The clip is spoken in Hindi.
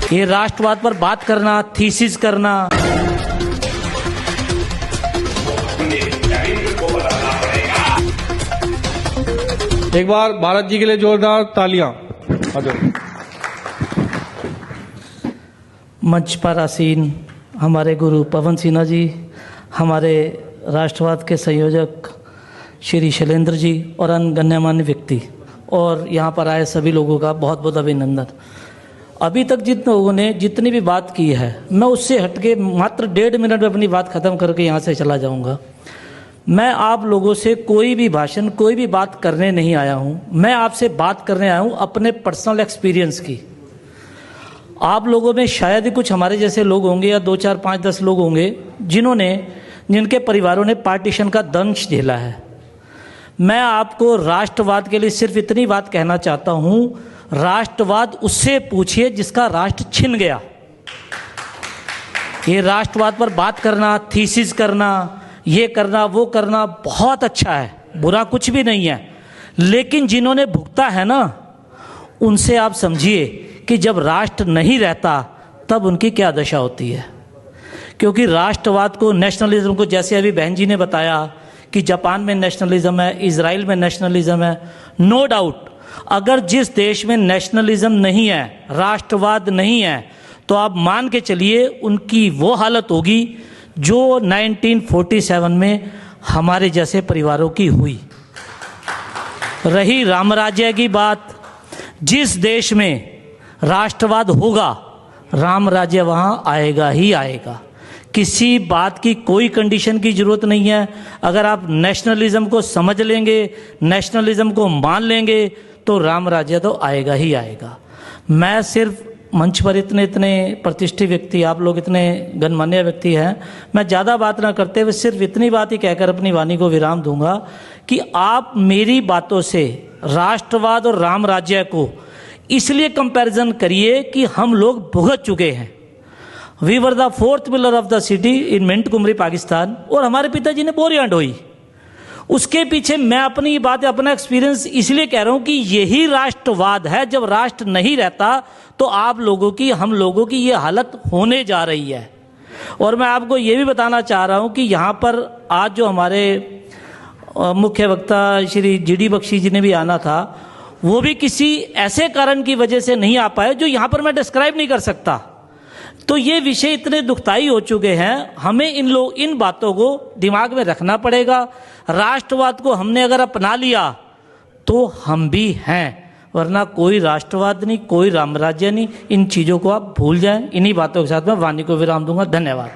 ये राष्ट्रवाद पर बात करना, थीसिस करना, एक बार भारत जी के लिए जोरदार तालियां। मंच पर आसीन हमारे गुरु पवन सिन्हा जी, हमारे राष्ट्रवाद के संयोजक श्री शैलेंद्र जी और अन्य गण्यमान्य व्यक्ति, और यहाँ पर आए सभी लोगों का बहुत बहुत अभिनंदन। अभी तक जिन लोगों ने जितनी भी बात की है, मैं उससे हटके मात्र 1.5 मिनट में अपनी बात ख़त्म करके यहाँ से चला जाऊँगा। मैं आप लोगों से कोई भी भाषण, कोई भी बात करने नहीं आया हूँ। मैं आपसे बात करने आया हूँ अपने पर्सनल एक्सपीरियंस की। आप लोगों में शायद ही कुछ हमारे जैसे लोग होंगे, या 2, 4, 5, 10 लोग होंगे जिनके परिवारों ने पार्टीशन का दंश झेला है। मैं आपको राष्ट्रवाद के लिए सिर्फ इतनी बात कहना चाहता हूँ, राष्ट्रवाद उससे पूछिए जिसका राष्ट्र छिन गया। ये राष्ट्रवाद पर बात करना, थीसिस करना, ये करना, वो करना बहुत अच्छा है, बुरा कुछ भी नहीं है, लेकिन जिन्होंने भुगता है ना, उनसे आप समझिए कि जब राष्ट्र नहीं रहता तब उनकी क्या दशा होती है। क्योंकि राष्ट्रवाद को, नेशनलिज्म को, जैसे अभी बहन जी ने बताया कि जापान में नेशनलिज्म है, इजराइल में नेशनलिज्म है, नो डाउट अगर जिस देश में नेशनलिज्म नहीं है, राष्ट्रवाद नहीं है, तो आप मान के चलिए उनकी वो हालत होगी जो 1947 में हमारे जैसे परिवारों की हुई। रही रामराज्य की बात, जिस देश में राष्ट्रवाद होगा, राम राज्य वहाँ आएगा ही आएगा। किसी बात की कोई कंडीशन की ज़रूरत नहीं है। अगर आप नेशनलिज्म को समझ लेंगे, नेशनलिज्म को मान लेंगे, तो राम राज्य तो आएगा ही आएगा। मैं सिर्फ मंच पर इतने प्रतिष्ठित व्यक्ति, आप लोग इतने गणमान्य व्यक्ति हैं, मैं ज़्यादा बात ना करते हुए सिर्फ इतनी बात ही कहकर अपनी वाणी को विराम दूंगा कि आप मेरी बातों से राष्ट्रवाद और राम राज्य को इसलिए कंपैरिजन करिए कि हम लोग भुगत चुके हैं। We were the 4th pillar of the city in मिंट कुमरी पाकिस्तान, और हमारे पिताजी ने बोरियां ढोई। उसके पीछे मैं अपनी ये बात, अपना एक्सपीरियंस इसलिए कह रहा हूं कि यही राष्ट्रवाद है। जब राष्ट्र नहीं रहता तो आप लोगों की, हम लोगों की ये हालत होने जा रही है। और मैं आपको ये भी बताना चाह रहा हूं कि यहाँ पर आज जो हमारे मुख्य वक्ता श्री GD बख्शी जी ने भी आना था, वो भी किसी ऐसे कारण की वजह से नहीं आ पाए जो यहाँ पर मैं डिस्क्राइब नहीं कर सकता। तो ये विषय इतने दुखदाई हो चुके हैं, हमें इन बातों को दिमाग में रखना पड़ेगा। राष्ट्रवाद को हमने अगर अपना लिया तो हम भी हैं, वरना कोई राष्ट्रवाद नहीं, कोई रामराज्य नहीं। इन चीज़ों को आप भूल जाएं। इन्हीं बातों के साथ मैं वाणी को विराम दूंगा। धन्यवाद।